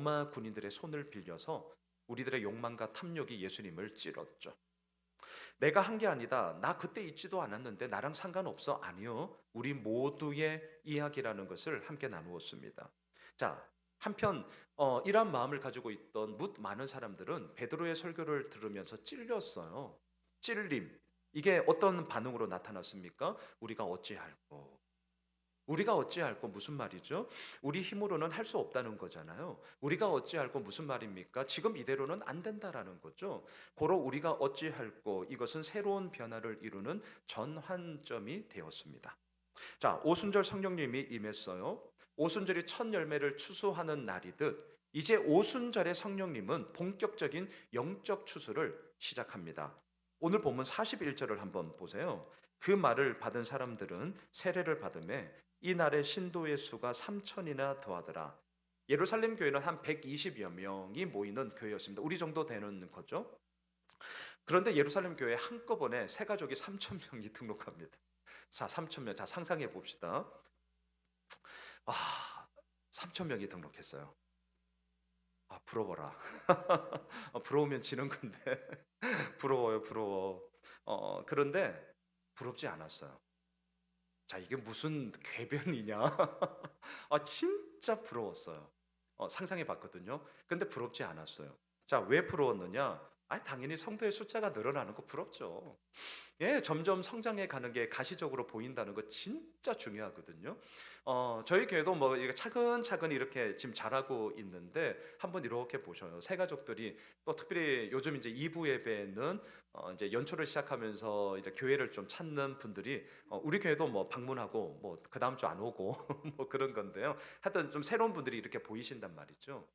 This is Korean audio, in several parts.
로마 군인들의 손을 빌려서 우리들의 욕망과 탐욕이 예수님을 찔렀죠. 내가 한 게 아니다. 나 그때 있지도 않았는데 나랑 상관없어. 아니요. 우리 모두의 이야기라는 것을 함께 나누었습니다. 자, 한편 이러한 마음을 가지고 있던 뭇 많은 사람들은 베드로의 설교를 들으면서 찔렸어요. 찔림. 이게 어떤 반응으로 나타났습니까? 우리가 어찌할꼬. 우리가 어찌할꼬 무슨 말이죠? 우리 힘으로는 할 수 없다는 거잖아요. 우리가 어찌할꼬 무슨 말입니까? 지금 이대로는 안 된다라는 거죠. 고로 우리가 어찌할꼬 이것은 새로운 변화를 이루는 전환점이 되었습니다. 자, 오순절 성령님이 임했어요. 오순절이 첫 열매를 추수하는 날이듯 이제 오순절의 성령님은 본격적인 영적 추수를 시작합니다. 오늘 본문 41절을 한번 보세요. 그 말을 받은 사람들은 세례를 받음에 이날의 신도의 수가 3천이나 더하더라. 예루살렘 교회는 한 120여 명이 모이는 교회였습니다. 우리 정도 되는 거죠. 그런데 예루살렘 교회에 한꺼번에 새 가족이 3천 명이 등록합니다. 자, 3천 명. 자, 상상해 봅시다. 아, 3천 명이 등록했어요. 아, 부러워라. 부러우면 지는 건데. 부러워요, 부러워. 그런데 부럽지 않았어요. 자, 이게 무슨 궤변이냐? 진짜 부러웠어요. 상상해 봤거든요. 근데 부럽지 않았어요. 자, 왜 부러웠느냐? 당연히 성도의 숫자가 늘어나는 거 부럽죠. 예, 점점 성장해 가는 게 가시적으로 보인다는 거 진짜 중요하거든요. 저희 교회도 뭐 이렇게 차근차근 이렇게 지금 잘하고 있는데 한번 이렇게 보셔요. 새 가족들이 또 특별히 요즘 이제 2부 예배는 이제 연초를 시작하면서 이제 교회를 좀 찾는 분들이 우리 교회도 뭐 방문하고 뭐 그 다음 주 안 오고 뭐 그런 건데요. 하여튼 좀 새로운 분들이 이렇게 보이신단 말이죠.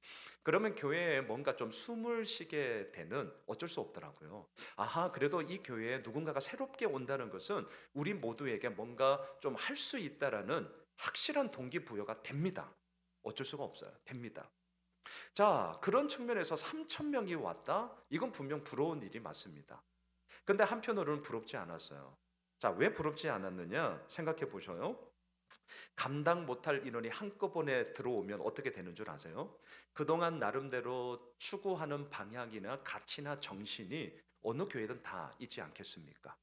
그러면 교회에 뭔가 좀 숨을 쉬게 되는 어쩔 수 없더라고요. 아하, 그래도 이 교회에 누군가가 새롭게 온다는 것은 우리 모두에게 뭔가 좀 할 수 있다라는 확실한 동기부여가 됩니다. 어쩔 수가 없어요. 됩니다. 자, 그런 측면에서 3천 명이 왔다? 이건 분명 부러운 일이 맞습니다. 근데 한편으로는 부럽지 않았어요. 자, 왜 부럽지 않았느냐? 생각해 보셔요. 감당 못할 인원이 한꺼번에 들어오면 어떻게 되는 줄 아세요? 그동안 나름대로 추구하는 방향이나 가치나 정신이 어느 교회든 다 있지 않겠습니까?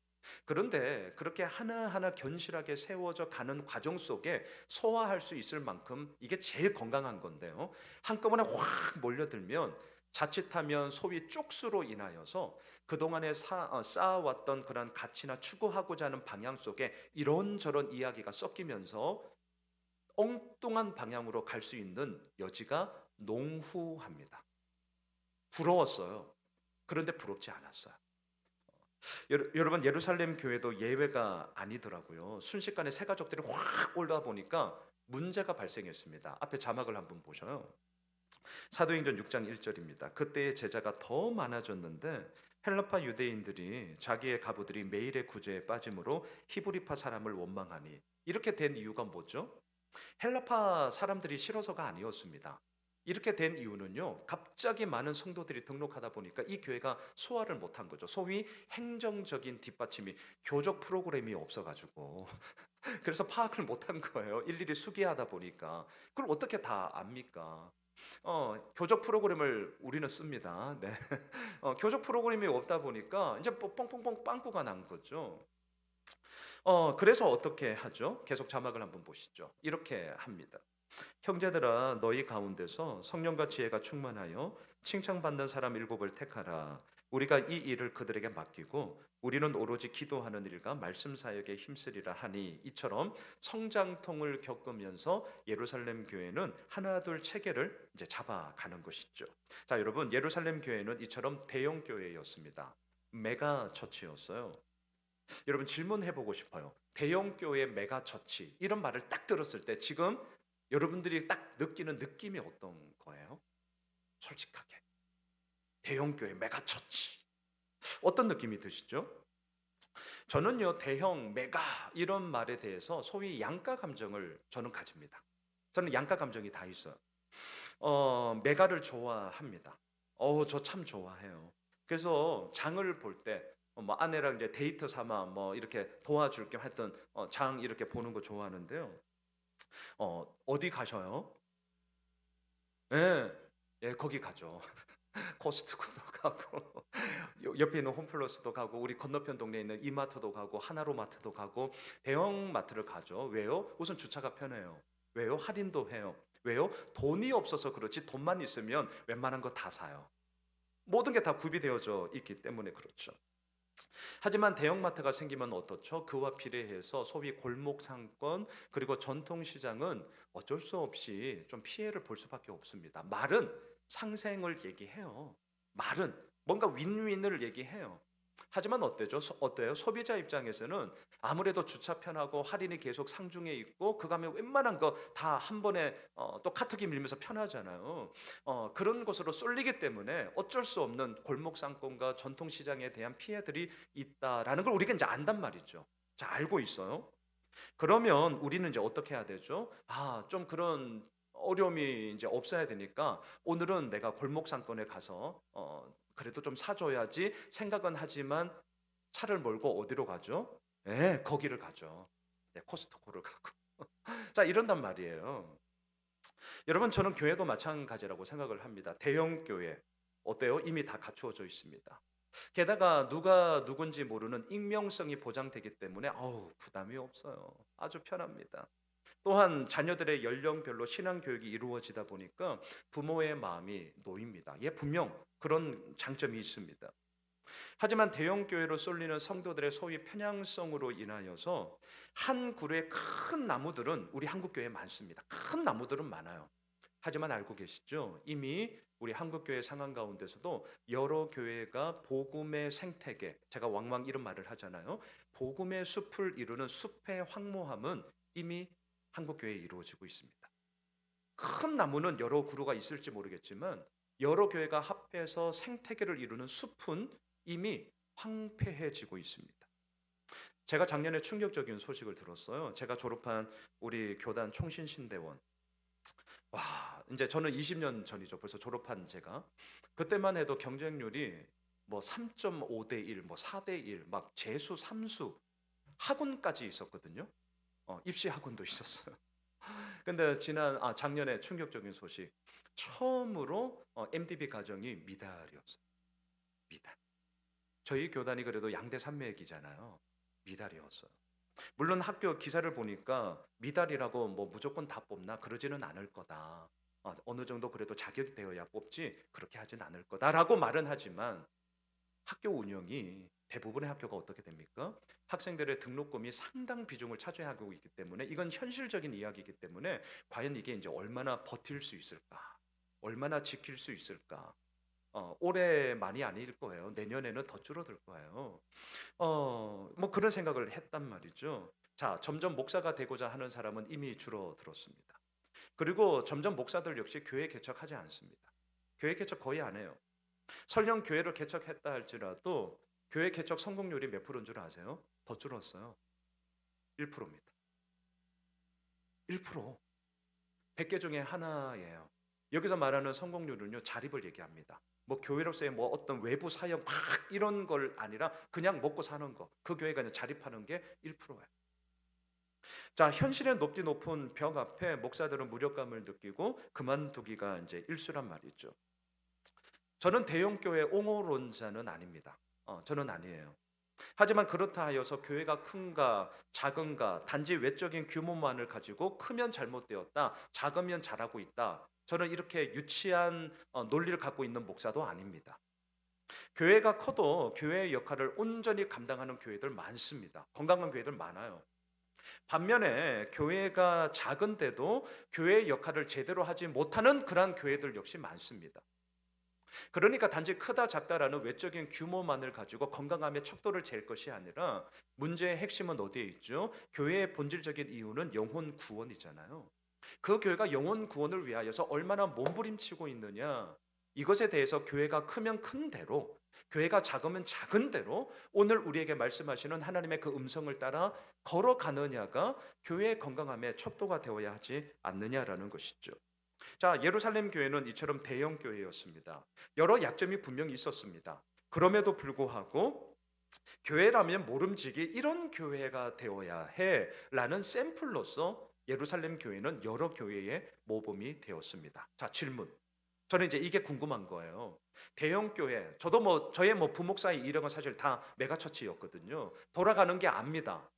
그런데 그렇게 하나하나 견실하게 세워져 가는 과정 속에 소화할 수 있을 만큼 이게 제일 건강한 건데요. 한꺼번에 확 몰려들면 자칫하면 소위 쪽수로 인하여서 그동안에 쌓아왔던 그런 가치나 추구하고자 하는 방향 속에 이런저런 이야기가 섞이면서 엉뚱한 방향으로 갈 수 있는 여지가 농후합니다. 부러웠어요. 그런데 부럽지 않았어요. 여러분, 예루살렘 교회도 예외가 아니더라고요. 순식간에 새 가족들이 확 올라 보니까 문제가 발생했습니다. 앞에 자막을 한번 보셔요. 사도행전 6장 1절입니다. 그때의 제자가 더 많아졌는데 헬라파 유대인들이 자기의 가부들이 매일의 구제에 빠짐으로 히브리파 사람을 원망하니, 이렇게 된 이유가 뭐죠? 헬라파 사람들이 싫어서가 아니었습니다. 이렇게 된 이유는요, 갑자기 많은 성도들이 등록하다 보니까 이 교회가 소화를 못한 거죠. 소위 행정적인 뒷받침이, 교적 프로그램이 없어가지고 그래서 파악을 못한 거예요. 일일이 수기하다 보니까. 그걸 어떻게 다 압니까? 교적 프로그램을 우리는 씁니다. 네. 교적 프로그램이 없다 보니까 이제 뭐 뻥뻥뻥 빵꾸가 난 거죠. 그래서 어떻게 하죠? 계속 자막을 한번 보시죠. 이렇게 합니다. 형제들아, 너희 가운데서 성령과 지혜가 충만하여 칭찬받는 사람 일곱을 택하라. 우리가 이 일을 그들에게 맡기고 우리는 오로지 기도하는 일과 말씀 사역에 힘쓰리라 하니, 이처럼 성장통을 겪으면서 예루살렘 교회는 하나둘 체계를 이제 잡아가는 것이죠. 자, 여러분, 예루살렘 교회는 이처럼 대형 교회였습니다. 메가 처치였어요. 여러분, 질문해 보고 싶어요. 대형 교회 메가 처치, 이런 말을 딱 들었을 때 지금 여러분들이 딱 느끼는 느낌이 어떤 거예요? 솔직하게. 대형 교회 메가 처치. 어떤 느낌이 드시죠? 저는요, 대형 메가 이런 말에 대해서 소위 양가 감정을 저는 가집니다. 저는 양가 감정이 다 있어요. 메가를 좋아합니다. 저 참 좋아해요. 그래서 장을 볼 때 뭐 아내랑 이제 데이트 삼아 뭐 이렇게 도와줄 겸 했던 장 이렇게 보는 거 좋아하는데요. 어디 가셔요? 예. 예, 거기 가죠. 코스트코도 가고 옆에 있는 홈플러스도 가고 우리 건너편 동네에 있는 이마트도 가고 하나로마트도 가고 대형 마트를 가죠. 왜요? 우선 주차가 편해요. 왜요? 할인도 해요. 왜요? 돈이 없어서 그렇지 돈만 있으면 웬만한 거 다 사요. 모든 게 다 구비되어져 있기 때문에 그렇죠. 하지만 대형마트가 생기면 어떻죠? 그와 비례해서 소위 골목 상권 그리고 전통시장은 어쩔 수 없이 좀 피해를 볼 수밖에 없습니다. 말은 상생을 얘기해요. 말은 뭔가 윈윈을 얘기해요. 하지만 어때죠? 어때요? 소비자 입장에서는 아무래도 주차 편하고 할인이 계속 상중에 있고 그거 하면 웬만한 거 다 한 번에 또 카트기 밀면서 편하잖아요. 그런 곳으로 쏠리기 때문에 어쩔 수 없는 골목 상권과 전통 시장에 대한 피해들이 있다라는 걸 우리가 이제 안단 말이죠. 자, 알고 있어요. 그러면 우리는 이제 어떻게 해야 되죠? 좀 그런 어려움이 이제 없어야 되니까 오늘은 내가 골목 상권에 가서 그래도 좀 사줘야지 생각은 하지만 차를 몰고 어디로 가죠? 예, 거기를 가죠. 네, 코스트코를 가고. 자, 이런단 말이에요. 여러분, 저는 교회도 마찬가지라고 생각을 합니다. 대형 교회 어때요? 이미 다 갖추어져 있습니다. 게다가 누가 누군지 모르는 익명성이 보장되기 때문에 부담이 없어요. 아주 편합니다. 또한 자녀들의 연령별로 신앙 교육이 이루어지다 보니까 부모의 마음이 놓입니다. 예, 분명 그런 장점이 있습니다. 하지만 대형 교회로 쏠리는 성도들의 소위 편향성으로 인하여서 한 그루의 큰 나무들은 우리 한국 교회에 많습니다. 큰 나무들은 많아요. 하지만 알고 계시죠? 이미 우리 한국교회 상황 가운데서도 여러 교회가 복음의 생태계, 제가 왕왕 이런 말을 하잖아요. 복음의 숲을 이루는 숲의 황무함은 이미 한국교회에 이루어지고 있습니다. 큰 나무는 여러 그루가 있을지 모르겠지만 여러 교회가 합해서 생태계를 이루는 숲은 이미 황폐해지고 있습니다. 제가 작년에 충격적인 소식을 들었어요. 제가 졸업한 우리 교단 총신신대원, 이제 저는 20년 전이죠. 벌써 졸업한 제가. 그때만 해도 경쟁률이 뭐 3.5대 1, 뭐 4대 1, 막 재수, 삼수, 학원까지 있었거든요. 입시 학원도 있었어요. 근데 작년에 충격적인 소식. 처음으로 MDB 가정이 미달이었어요. 미달. 저희 교단이 그래도 양대 산맥이잖아요. 미달이었어요. 물론 학교 기사를 보니까 미달이라고 뭐 무조건 다 뽑나 그러지는 않을 거다. 어느 정도 그래도 자격이 되어야 뽑지 그렇게 하진 않을 거다라고 말은 하지만 학교 운영이 대부분의 학교가 어떻게 됩니까? 학생들의 등록금이 상당 비중을 차지하고 있기 때문에 이건 현실적인 이야기이기 때문에 과연 이게 이제 얼마나 버틸 수 있을까? 얼마나 지킬 수 있을까? 올해만이 아닐 거예요. 내년에는 더 줄어들 거예요. 뭐 그런 생각을 했단 말이죠. 자, 점점 목사가 되고자 하는 사람은 이미 줄어들었습니다. 그리고 점점 목사들 역시 교회 개척하지 않습니다. 교회 개척 거의 안 해요. 설령 교회를 개척했다 할지라도 교회 개척 성공률이 몇 프로인 줄 아세요? 더 줄었어요. 1%입니다. 1%. 100개 중에 하나예요. 여기서 말하는 성공률은요, 자립을 얘기합니다. 뭐 교회로서의 뭐 어떤 외부 사역 막 이런 걸 아니라 그냥 먹고 사는 거. 그 교회가 그냥 자립하는 게 1%예요. 자, 현실의 높디 높은 벽 앞에 목사들은 무력감을 느끼고 그만두기가 이제 일수란 말이죠. 저는 대형 교회 옹호론자는 아닙니다. 저는 아니에요. 하지만 그렇다 하여서 교회가 큰가 작은가 단지 외적인 규모만을 가지고 크면 잘못되었다, 작으면 잘하고 있다. 저는 이렇게 유치한 논리를 갖고 있는 목사도 아닙니다. 교회가 커도 교회의 역할을 온전히 감당하는 교회들 많습니다. 건강한 교회들 많아요. 반면에 교회가 작은데도 교회의 역할을 제대로 하지 못하는 그러한 교회들 역시 많습니다. 그러니까 단지 크다 작다라는 외적인 규모만을 가지고 건강함의 척도를 잴 것이 아니라 문제의 핵심은 어디에 있죠? 교회의 본질적인 이유는 영혼 구원이잖아요. 그 교회가 영혼 구원을 위하여서 얼마나 몸부림치고 있느냐, 이것에 대해서 교회가 크면 큰 대로, 교회가 작으면 작은 대로 오늘 우리에게 말씀하시는 하나님의 그 음성을 따라 걸어가느냐가 교회의 건강함의 척도가 되어야 하지 않느냐라는 것이죠. 자, 예루살렘 교회는 이처럼 대형 교회였습니다. 여러 약점이 분명히 있었습니다. 그럼에도 불구하고 교회라면 모름지기 이런 교회가 되어야 해라는 샘플로서 예루살렘 교회는 여러 교회의 모범이 되었습니다. 자, 질문. 저는 이제 이게 궁금한 거예요. 대형 교회, 저도 뭐 저의 뭐 부목사의 이력은 사실 다 메가처치였거든요. 돌아가는 게 압니다.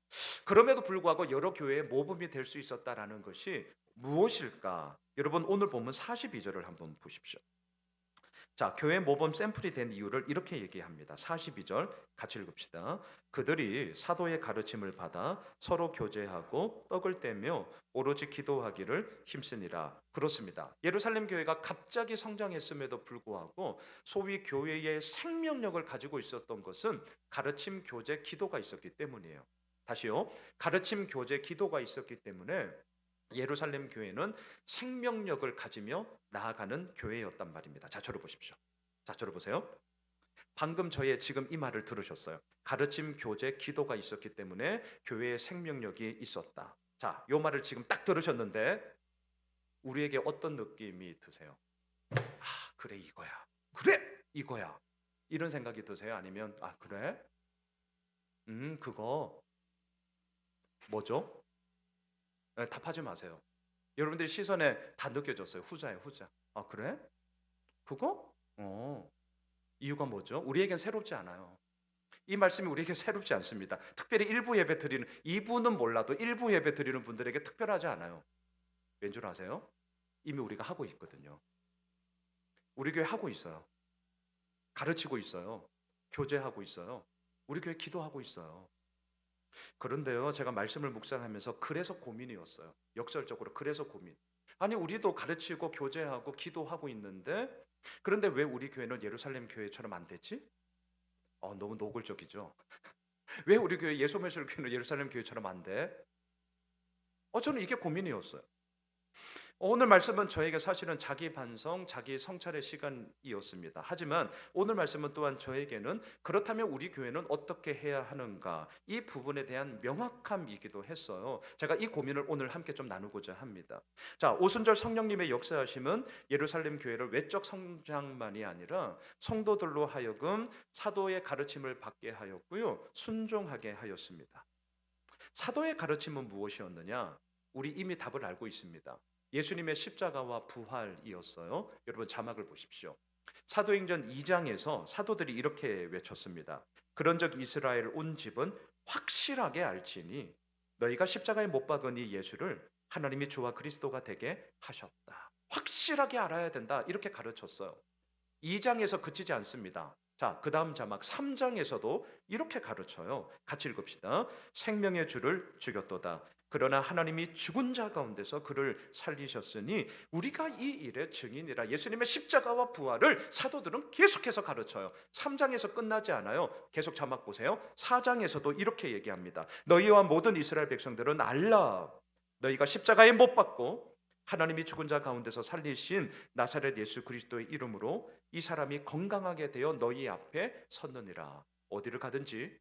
그럼에도 불구하고 여러 교회의 모범이 될 수 있었다라는 것이 무엇일까? 여러분 오늘 본문 42절을 한번 보십시오. 자, 교회 모범 샘플이 된 이유를 이렇게 얘기합니다. 42절 같이 읽읍시다. 그들이 사도의 가르침을 받아 서로 교제하고 떡을 떼며 오로지 기도하기를 힘쓰니라. 그렇습니다. 예루살렘 교회가 갑자기 성장했음에도 불구하고 소위 교회의 생명력을 가지고 있었던 것은 가르침, 교제, 기도가 있었기 때문이에요. 다시요. 가르침, 교제, 기도가 있었기 때문에 예루살렘 교회는 생명력을 가지며 나아가는 교회였단 말입니다. 자, 저를 보십시오. 자, 저를 보세요. 방금 저의 지금 이 말을 들으셨어요. 가르침, 교제, 기도가 있었기 때문에 교회의 생명력이 있었다. 자, 이 말을 지금 딱 들으셨는데 우리에게 어떤 느낌이 드세요? 아, 그래 이거야. 그래 이거야. 이런 생각이 드세요? 아니면 아, 그래? 그거 뭐죠? 네, 답하지 마세요. 여러분들 시선에 다 느껴졌어요. 후자예요, 후자. 아, 그래? 그거? 이유가 뭐죠? 우리에겐 새롭지 않아요. 이 말씀이 우리에게 새롭지 않습니다. 특별히 일부 예배 드리는, 이분은 몰라도 일부 예배 드리는 분들에게 특별하지 않아요. 왠 줄 아세요? 이미 우리가 하고 있거든요. 우리 교회 하고 있어요. 가르치고 있어요. 교제하고 있어요. 우리 교회 기도하고 있어요. 그런데요, 제가 말씀을 묵상하면서 그래서 고민이었어요. 역설적으로 그래서 고민. 아니, 우리도 가르치고 교제하고 기도하고 있는데, 그런데 왜 우리 교회는 예루살렘 교회처럼 안 되지? 너무 노골적이죠. 왜 우리 교회 예소매술 교회는 예루살렘 교회처럼 안 돼? 저는 이게 고민이었어요. 오늘 말씀은 저에게 사실은 자기 반성, 자기 성찰의 시간이었습니다. 하지만 오늘 말씀은 또한 저에게는 그렇다면 우리 교회는 어떻게 해야 하는가, 이 부분에 대한 명확함이기도 했어요. 제가 이 고민을 오늘 함께 좀 나누고자 합니다. 자, 오순절 성령님의 역사하심은 예루살렘 교회를 외적 성장만이 아니라 성도들로 하여금 사도의 가르침을 받게 하였고요, 순종하게 하였습니다. 사도의 가르침은 무엇이었느냐? 우리 이미 답을 알고 있습니다. 예수님의 십자가와 부활이었어요. 여러분 자막을 보십시오. 사도행전 2장에서 사도들이 이렇게 외쳤습니다. 그런즉 이스라엘 온 집은 확실하게 알지니 너희가 십자가에 못 박은 이 예수를 하나님이 주와 그리스도가 되게 하셨다. 확실하게 알아야 된다. 이렇게 가르쳤어요. 2장에서 그치지 않습니다. 자, 그 다음 자막 3장에서도 이렇게 가르쳐요. 같이 읽읍시다. 생명의 주를 죽였도다. 그러나 하나님이 죽은 자 가운데서 그를 살리셨으니 우리가 이 일의 증인이라. 예수님의 십자가와 부활을 사도들은 계속해서 가르쳐요. 3장에서 끝나지 않아요. 계속 자막 보세요. 4장에서도 이렇게 얘기합니다. 너희와 모든 이스라엘 백성들은 알라. 너희가 십자가에 못 박고 하나님이 죽은 자 가운데서 살리신 나사렛 예수 그리스도의 이름으로 이 사람이 건강하게 되어 너희 앞에 섰느니라. 어디를 가든지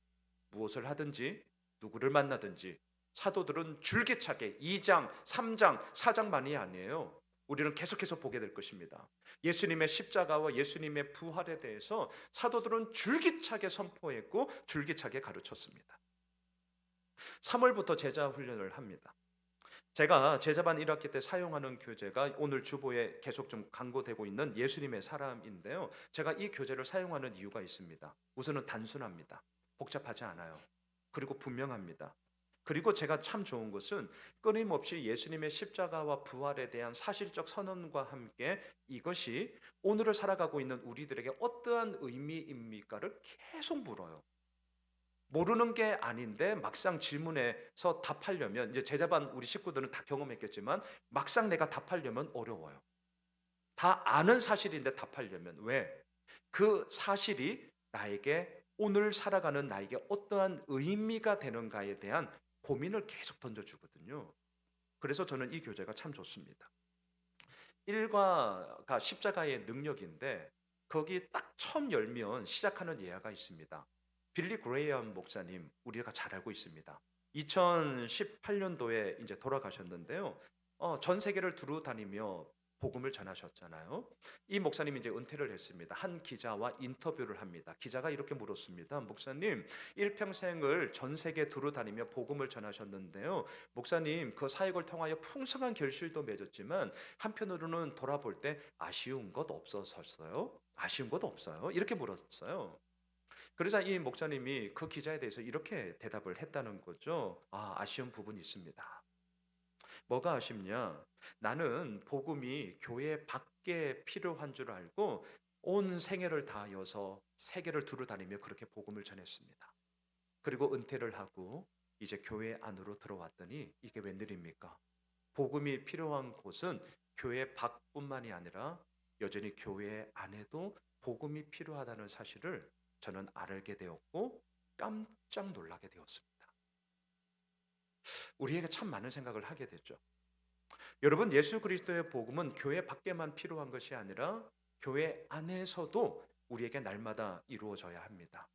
무엇을 하든지 누구를 만나든지 사도들은 줄기차게 2장, 3장, 4장만이 아니에요. 우리는 계속해서 보게 될 것입니다. 예수님의 십자가와 예수님의 부활에 대해서 사도들은 줄기차게 선포했고 줄기차게 가르쳤습니다. 3월부터 제자 훈련을 합니다. 제가 제자반 1학기 때 사용하는 교재가 오늘 주보에 계속 좀 강조되고 있는 예수님의 사람인데요. 제가 이 교재를 사용하는 이유가 있습니다. 우선은 단순합니다. 복잡하지 않아요. 그리고 분명합니다. 그리고 제가 참 좋은 것은 끊임없이 예수님의 십자가와 부활에 대한 사실적 선언과 함께 이것이 오늘을 살아가고 있는 우리들에게 어떠한 의미입니까를 계속 물어요. 모르는 게 아닌데 막상 질문해서 답하려면, 이제 제자반 우리 식구들은 다 경험했겠지만 막상 내가 답하려면 어려워요. 다 아는 사실인데 답하려면. 왜? 그 사실이 나에게, 오늘 살아가는 나에게 어떠한 의미가 되는가에 대한 고민을 계속 던져주거든요. 그래서 저는 이 교재가 참 좋습니다. 1과가 십자가의 능력인데 거기 딱 처음 열면 시작하는 예화가 있습니다. 빌리 그레이엄 목사님, 우리가 잘 알고 있습니다. 2018년도에 이제 돌아가셨는데요. 전 세계를 두루 다니며 복음을 전하셨잖아요. 이 목사님이 이제 은퇴를 했습니다. 한 기자와 인터뷰를 합니다. 기자가 이렇게 물었습니다. 목사님, 일평생을 전 세계 두루 다니며 복음을 전하셨는데요. 목사님, 그 사역을 통하여 풍성한 결실도 맺었지만 한편으로는 돌아볼 때 아쉬운 것 없었어요? 아쉬운 것 없어요? 이렇게 물었어요. 그러자 이 목사님이 그 기자에 대해서 이렇게 대답을 했다는 거죠. 아쉬운 부분이 있습니다. 뭐가 아쉽냐? 나는 복음이 교회 밖에 필요한 줄 알고 온 생애를 다하여서 세계를 두루 다니며 그렇게 복음을 전했습니다. 그리고 은퇴를 하고 이제 교회 안으로 들어왔더니 이게 웬일입니까? 복음이 필요한 곳은 교회 밖뿐만이 아니라 여전히 교회 안에도 복음이 필요하다는 사실을 저는 알게 되었고 깜짝 놀라게 되었습니다. 우리에게 참 많은 생각을 하게 되죠. 여러분, 예수 그리스도의 복음은 교회 밖에만 필요한 것이 아니라 교회 안에서도 우리에게 날마다 이루어져야 합니다.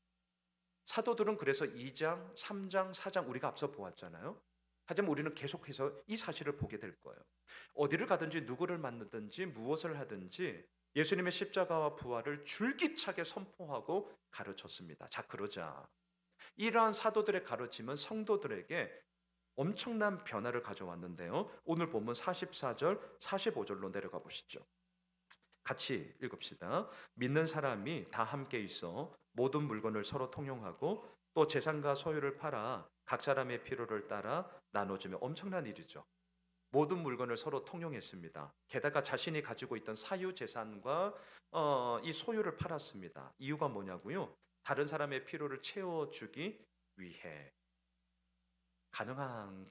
사도들은 그래서 2장, 3장, 4장 우리가 앞서 보았잖아요. 하지만 우리는 계속해서 이 사실을 보게 될 거예요. 어디를 가든지 누구를 만나든지 무엇을 하든지 예수님의 십자가와 부활을 줄기차게 선포하고 가르쳤습니다. 자, 그러자 이러한 사도들의 가르침은 성도들에게 엄청난 변화를 가져왔는데요. 오늘 본문 44절, 45절로 내려가 보시죠. 같이 읽읍시다. 믿는 사람이 다 함께 있어 모든 물건을 서로 통용하고 또 재산과 소유를 팔아 각 사람의 필요를 따라 나눠주며 엄청난 일이죠. 모든 물건을 서로 통용했습니다. 게다가 자신이 가지고 있던 사유 재산과 이 소유를 팔았습니다. 이유가 뭐냐고요? 다른 사람의 필요를 채워주기 위해. 가능한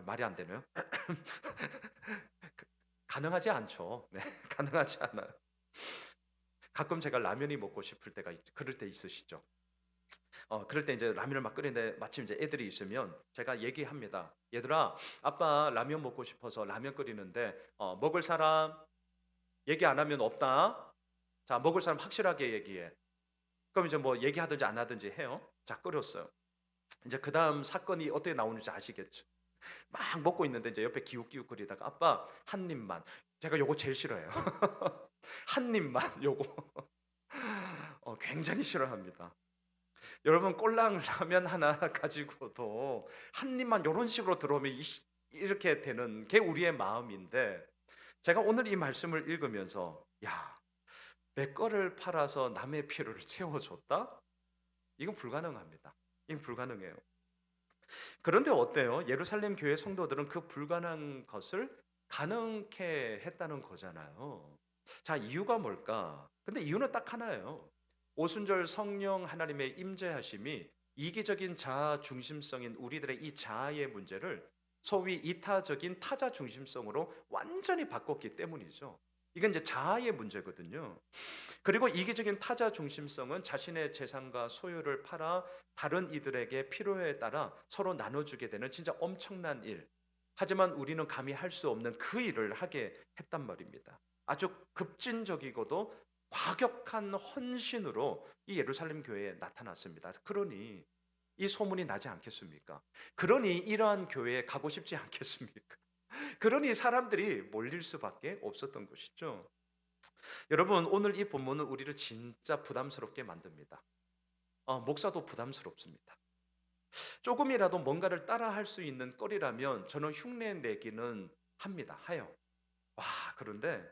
말이 안 되네요. 가능하지 않죠. 네, 가능하지 않아요. 가끔 제가 라면이 먹고 싶을 때가 그럴 때 있으시죠. 그럴 때 이제 라면을 막 끓이는데 마침 이제 애들이 있으면 제가 얘기합니다. 얘들아, 아빠 라면 먹고 싶어서 라면 끓이는데 먹을 사람 얘기 안 하면 없다. 자, 먹을 사람 확실하게 얘기해. 그럼 이제 뭐 얘기하든지 안 하든지 해요. 자, 끓였어요. 이제 그 다음 사건이 어떻게 나오는지 아시겠죠? 막 먹고 있는데 이제 옆에 기웃기웃거리다가 아빠 한 입만. 제가 요거 제일 싫어해요. 한 입만 요거 굉장히 싫어합니다. 여러분, 꼴랑 라면 하나 가지고도 한 입만 이런 식으로 들어오면 이렇게 되는 게 우리의 마음인데, 제가 오늘 이 말씀을 읽으면서 내 거를 팔아서 남의 필요를 채워줬다? 이건 불가능합니다. 이건 불가능해요. 그런데 어때요? 예루살렘 교회 성도들은 그 불가능한 것을 가능케 했다는 거잖아요. 자, 이유가 뭘까? 근데 이유는 딱 하나예요. 오순절 성령 하나님의 임재하심이 이기적인 자아 중심성인 우리들의 이 자아의 문제를 소위 이타적인 타자 중심성으로 완전히 바꿨기 때문이죠. 이건 이제 자아의 문제거든요. 그리고 이기적인 타자 중심성은 자신의 재산과 소유를 팔아 다른 이들에게 필요에 따라 서로 나눠주게 되는 진짜 엄청난 일. 하지만 우리는 감히 할 수 없는 그 일을 하게 했단 말입니다. 아주 급진적이고도 과격한 헌신으로 이 예루살렘 교회에 나타났습니다. 그러니 이 소문이 나지 않겠습니까? 그러니 이러한 교회에 가고 싶지 않겠습니까? 그러니 사람들이 몰릴 수밖에 없었던 것이죠. 여러분, 오늘 이 본문은 우리를 진짜 부담스럽게 만듭니다. 목사도 부담스럽습니다. 조금이라도 뭔가를 따라할 수 있는 거리라면 저는 흉내 내기는 합니다. 해요. 그런데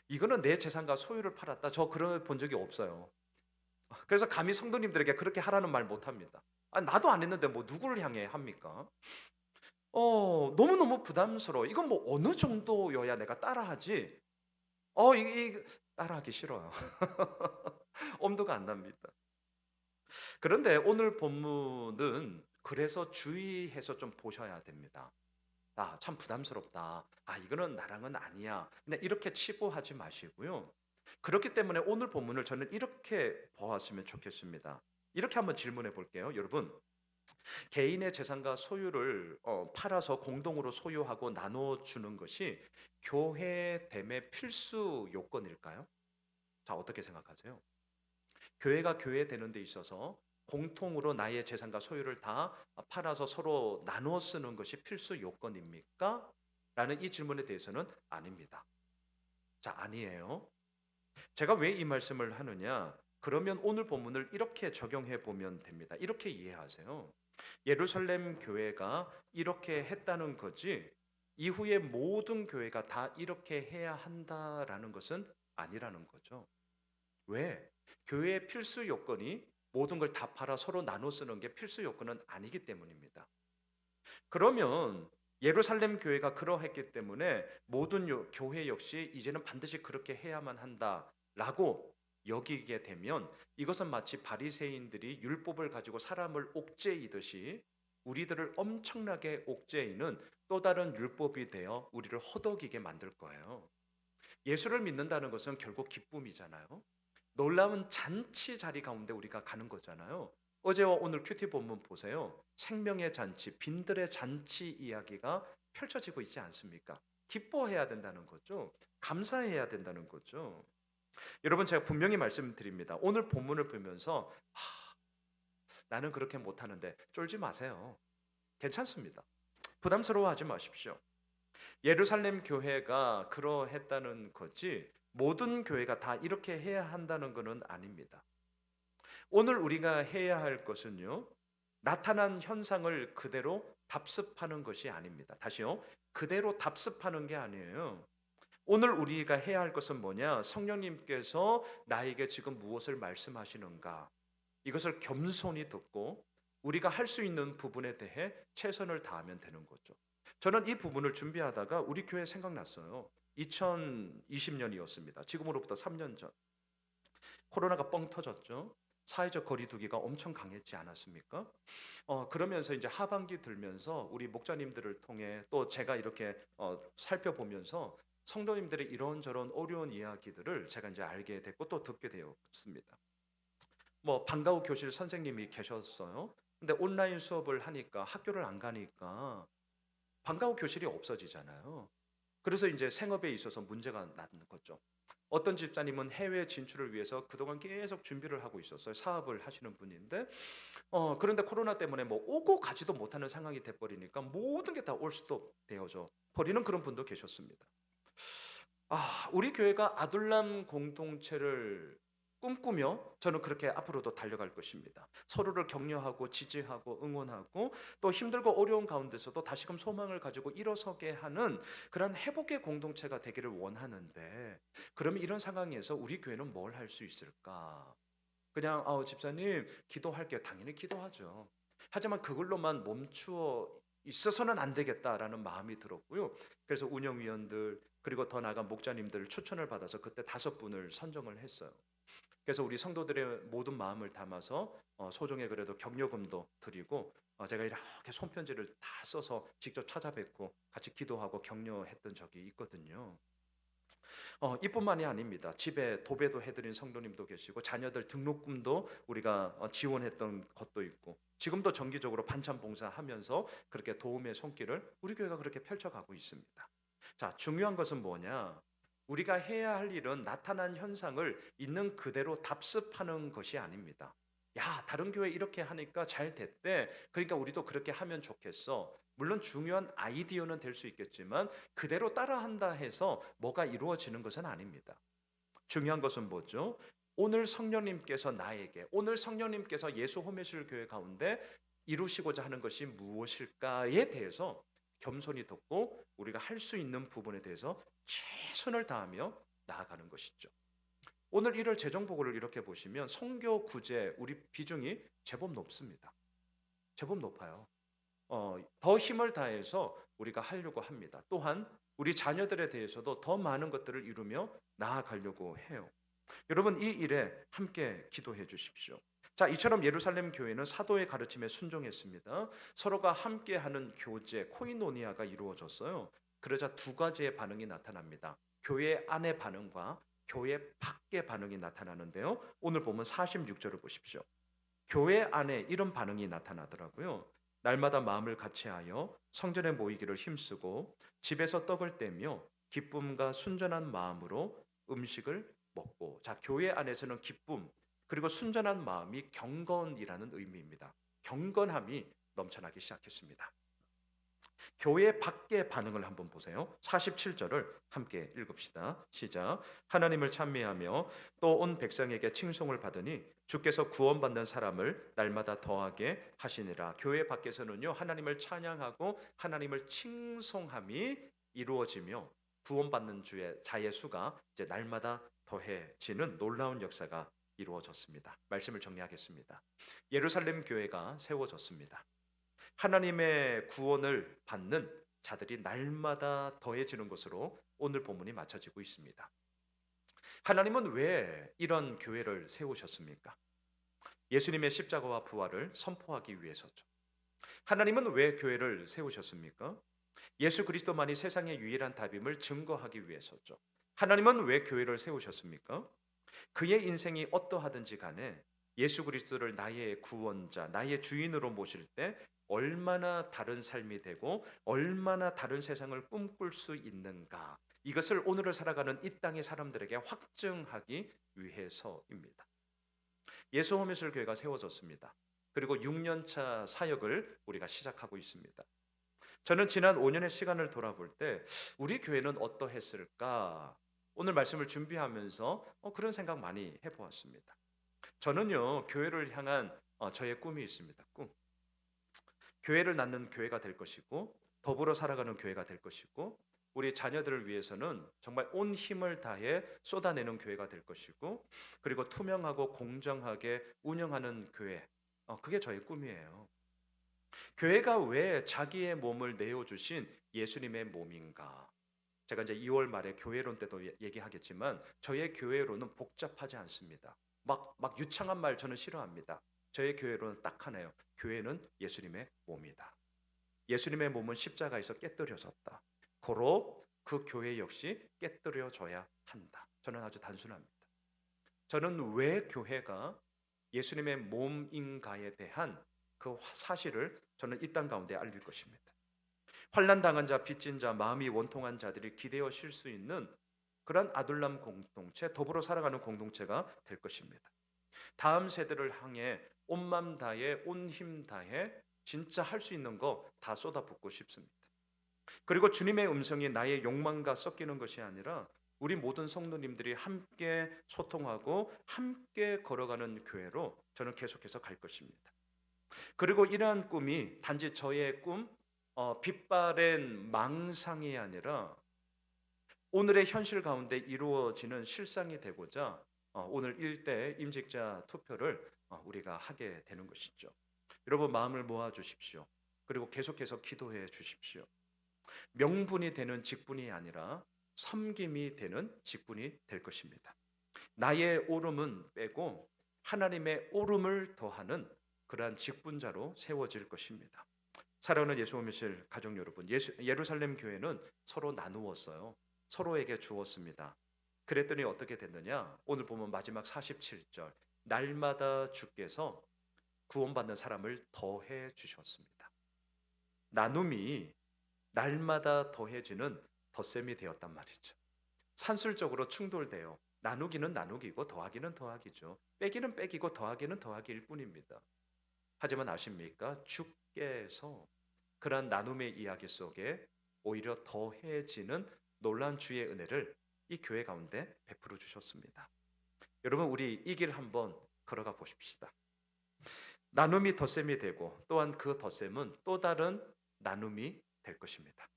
이거는 내 재산과 소유를 팔았다. 저 그런 본 적이 없어요. 그래서 감히 성도님들에게 그렇게 하라는 말 못합니다. 나도 안 했는데 뭐 누구를 향해 합니까? 너무너무 부담스러워. 이건 뭐 어느 정도여야 내가 따라하지? 따라하기 싫어요. 엄두가 안 납니다. 그런데 오늘 본문은 그래서 주의해서 좀 보셔야 됩니다. 참 부담스럽다. 이거는 나랑은 아니야. 그냥 이렇게 치부하지 마시고요. 그렇기 때문에 오늘 본문을 저는 이렇게 보았으면 좋겠습니다. 이렇게 한번 질문해 볼게요. 여러분, 개인의 재산과 소유를 팔아서 공동으로 소유하고 나눠주는 것이 교회됨의 필수 요건일까요? 자, 어떻게 생각하세요? 교회가 교회되는 데 있어서 공통으로 나의 재산과 소유를 다 팔아서 서로 나눠 쓰는 것이 필수 요건입니까? 라는 이 질문에 대해서는 아닙니다. 자, 아니에요. 제가 왜 이 말씀을 하느냐? 그러면 오늘 본문을 이렇게 적용해 보면 됩니다. 이렇게 이해하세요. 예루살렘 교회가 이렇게 했다는 거지, 이후에 모든 교회가 다 이렇게 해야 한다라는 것은 아니라는 거죠. 왜? 교회의 필수 요건이 모든 걸 다 팔아 서로 나눠 쓰는 게 필수 요건은 아니기 때문입니다. 그러면 예루살렘 교회가 그러했기 때문에 모든 교회 역시 이제는 반드시 그렇게 해야만 한다라고 여기게 되면, 이것은 마치 바리새인들이 율법을 가지고 사람을 옥죄이듯이 우리들을 엄청나게 옥죄이는 또 다른 율법이 되어 우리를 허덕이게 만들 거예요. 예수를 믿는다는 것은 결국 기쁨이잖아요. 놀라운 잔치 자리 가운데 우리가 가는 거잖아요. 어제와 오늘 큐티 본문 보세요. 생명의 잔치, 빈들의 잔치 이야기가 펼쳐지고 있지 않습니까? 기뻐해야 된다는 거죠. 감사해야 된다는 거죠. 여러분, 제가 분명히 말씀드립니다. 오늘 본문을 보면서 나는 그렇게 못하는데 쫄지 마세요. 괜찮습니다. 부담스러워하지 마십시오. 예루살렘 교회가 그러했다는 거지 모든 교회가 다 이렇게 해야 한다는 것은 아닙니다. 오늘 우리가 해야 할 것은요, 나타난 현상을 그대로 답습하는 것이 아닙니다. 다시요, 그대로 답습하는 게 아니에요. 오늘 우리가 해야 할 것은 뭐냐? 성령님께서 나에게 지금 무엇을 말씀하시는가? 이것을 겸손히 듣고 우리가 할 수 있는 부분에 대해 최선을 다하면 되는 거죠. 저는 이 부분을 준비하다가 우리 교회 생각났어요. 2020년이었습니다. 지금으로부터 3년 전. 코로나가 뻥 터졌죠. 사회적 거리두기가 엄청 강했지 않았습니까? 그러면서 이제 하반기 들면서 우리 목자님들을 통해 또 제가 이렇게 살펴보면서 성도님들의 이런저런 어려운 이야기들을 제가 이제 알게 됐고 또 듣게 되었습니다. 뭐 방과 후 교실 선생님이 계셨어요. 근데 온라인 수업을 하니까 학교를 안 가니까 방과 후 교실이 없어지잖아요. 그래서 이제 생업에 있어서 문제가 나는 거죠. 어떤 집사님은 해외 진출을 위해서 그동안 계속 준비를 하고 있었어요. 사업을 하시는 분인데, 그런데 코로나 때문에 뭐 오고 가지도 못하는 상황이 돼버리니까 모든 게 다 올 수도 되어져 버리는 그런 분도 계셨습니다. 우리 교회가 아둘람 공동체를 꿈꾸며 저는 그렇게 앞으로도 달려갈 것입니다. 서로를 격려하고 지지하고 응원하고 또 힘들고 어려운 가운데서도 다시금 소망을 가지고 일어서게 하는 그런 회복의 공동체가 되기를 원하는데, 그러면 이런 상황에서 우리 교회는 뭘 할 수 있을까? 그냥 집사님 기도할게요. 당연히 기도하죠. 하지만 그걸로만 멈추어 있어서는 안 되겠다라는 마음이 들었고요. 그래서 운영위원들 그리고 더 나아가 목자님들 추천을 받아서 그때 5분을 선정을 했어요. 그래서 우리 성도들의 모든 마음을 담아서 소정의 그래도 격려금도 드리고, 제가 이렇게 손편지를 다 써서 직접 찾아뵙고 같이 기도하고 격려했던 적이 있거든요. 이뿐만이 아닙니다. 집에 도배도 해드린 성도님도 계시고 자녀들 등록금도 우리가 지원했던 것도 있고, 지금도 정기적으로 반찬 봉사하면서 그렇게 도움의 손길을 우리 교회가 그렇게 펼쳐가고 있습니다. 자, 중요한 것은 뭐냐? 우리가 해야 할 일은 나타난 현상을 있는 그대로 답습하는 것이 아닙니다. 야, 다른 교회 이렇게 하니까 잘 됐대. 그러니까 우리도 그렇게 하면 좋겠어. 물론 중요한 아이디어는 될 수 있겠지만 그대로 따라한다 해서 뭐가 이루어지는 것은 아닙니다. 중요한 것은 뭐죠? 오늘 성령님께서 나에게, 오늘 성령님께서 예수 호메실 교회 가운데 이루시고자 하는 것이 무엇일까에 대해서 겸손히 듣고 우리가 할 수 있는 부분에 대해서 최선을 다하며 나아가는 것이죠. 오늘 1월 재정보고를 이렇게 보시면 선교 구제 우리 비중이 제법 높습니다. 제법 높아요. 더 힘을 다해서 우리가 하려고 합니다. 또한 우리 자녀들에 대해서도 더 많은 것들을 이루며 나아가려고 해요. 여러분, 이 일에 함께 기도해 주십시오. 자, 이처럼 예루살렘 교회는 사도의 가르침에 순종했습니다. 서로가 함께하는 교제, 코이노니아가 이루어졌어요. 그러자 두 가지의 반응이 나타납니다. 교회 안의 반응과 교회 밖의 반응이 나타나는데요. 오늘 보면 46절을 보십시오. 교회 안에 이런 반응이 나타나더라고요. 날마다 마음을 같이하여 성전에 모이기를 힘쓰고 집에서 떡을 떼며 기쁨과 순전한 마음으로 음식을 먹고. 자, 교회 안에서는 기쁨 그리고 순전한 마음이 경건이라는 의미입니다. 경건함이 넘쳐나기 시작했습니다. 교회 밖의 반응을 한번 보세요. 47절을 함께 읽읍시다. 시작. 하나님을 찬미하며 또 온 백성에게 칭송을 받으니 주께서 구원받는 사람을 날마다 더하게 하시니라. 교회 밖에서는요, 하나님을 찬양하고 하나님을 칭송함이 이루어지며 구원받는 주의 자의 수가 이제 날마다 더해지는 놀라운 역사가 이루어졌습니다. 말씀을 정리하겠습니다. 예루살렘 교회가 세워졌습니다. 하나님의 구원을 받는 자들이 날마다 더해지는 것으로 오늘 본문이 맞춰지고 있습니다. 하나님은 왜 이런 교회를 세우셨습니까? 예수님의 십자가와 부활을 선포하기 위해서죠. 하나님은 왜 교회를 세우셨습니까? 예수 그리스도만이 세상의 유일한 답임을 증거하기 위해서죠. 하나님은 왜 교회를 세우셨습니까? 그의 인생이 어떠하든지 간에 예수 그리스도를 나의 구원자, 나의 주인으로 모실 때 얼마나 다른 삶이 되고 얼마나 다른 세상을 꿈꿀 수 있는가, 이것을 오늘을 살아가는 이 땅의 사람들에게 확증하기 위해서입니다. 예수 호미술 교회가 세워졌습니다. 그리고 6년차 사역을 우리가 시작하고 있습니다. 저는 지난 5년의 시간을 돌아볼 때 우리 교회는 어떠했을까? 오늘 말씀을 준비하면서 그런 생각 많이 해보았습니다. 저는요, 교회를 향한 저의 꿈이 있습니다. 꿈. 교회를 낳는 교회가 될 것이고 더불어 살아가는 교회가 될 것이고 우리 자녀들을 위해서는 정말 온 힘을 다해 쏟아내는 교회가 될 것이고 그리고 투명하고 공정하게 운영하는 교회, 그게 저의 꿈이에요. 교회가 왜 자기의 몸을 내어주신 예수님의 몸인가? 제가 이제 2월 말에 교회론 때도 얘기하겠지만 저의 교회론은 복잡하지 않습니다. 막 유창한 말 저는 싫어합니다. 저의 교회론은 딱 하나예요. 교회는 예수님의 몸이다. 예수님의 몸은 십자가에서 깨뜨려졌다. 고로 그 교회 역시 깨뜨려져야 한다. 저는 아주 단순합니다. 저는 왜 교회가 예수님의 몸인가에 대한 그 사실을 저는 이 땅 가운데 알릴 것입니다. 환난 당한 자, 빚진 자, 마음이 원통한 자들이 기대어 쉴 수 있는 그런 아둘람 공동체, 더불어 살아가는 공동체가 될 것입니다. 다음 세대를 향해 온 맘 다해, 온 힘 다해 진짜 할 수 있는 거 다 쏟아붓고 싶습니다. 그리고 주님의 음성이 나의 욕망과 섞이는 것이 아니라 우리 모든 성도님들이 함께 소통하고 함께 걸어가는 교회로 저는 계속해서 갈 것입니다. 그리고 이러한 꿈이 단지 저의 꿈, 빛바랜 망상이 아니라 오늘의 현실 가운데 이루어지는 실상이 되고자 오늘 일대 임직자 투표를 우리가 하게 되는 것이죠. 여러분 마음을 모아 주십시오. 그리고 계속해서 기도해 주십시오. 명분이 되는 직분이 아니라 섬김이 되는 직분이 될 것입니다. 나의 오름은 빼고 하나님의 오름을 더하는 그러한 직분자로 세워질 것입니다. 사랑하는 예수 오미실 가족 여러분, 예루살렘 교회는 서로 나누었어요. 서로에게 주었습니다. 그랬더니 어떻게 됐느냐? 오늘 보면 마지막 47절, 날마다 주께서 구원받는 사람을 더해 주셨습니다. 나눔이 날마다 더해지는 덧셈이 되었단 말이죠. 산술적으로 충돌돼요. 나누기는 나누기고 더하기는 더하기죠. 빼기는 빼기고 더하기는 더하기일 뿐입니다. 하지만 아십니까? 주께서 그러한 나눔의 이야기 속에 오히려 더해지는 놀라운 주의 은혜를 이 교회 가운데 베풀어 주셨습니다. 여러분 우리 이 길 한번 걸어가 보십시다. 나눔이 덧셈이 되고 또한 그 덧셈은 또 다른 나눔이 될 것입니다.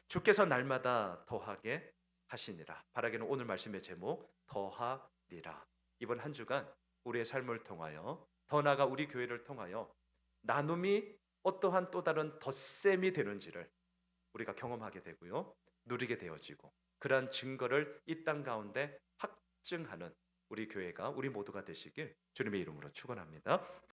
주께서 날마다 더하게 하시니라. 바라기는 오늘 말씀의 제목 더하니라. 이번 한 주간 우리의 삶을 통하여 더 나아가 우리 교회를 통하여 나눔이 어떠한 또 다른 덧셈이 되는지를 우리가 경험하게 되고요. 누리게 되어지고 그러한 증거를 이 땅 가운데 확증하는 우리 교회가 우리 모두가 되시길 주님의 이름으로 축원합니다.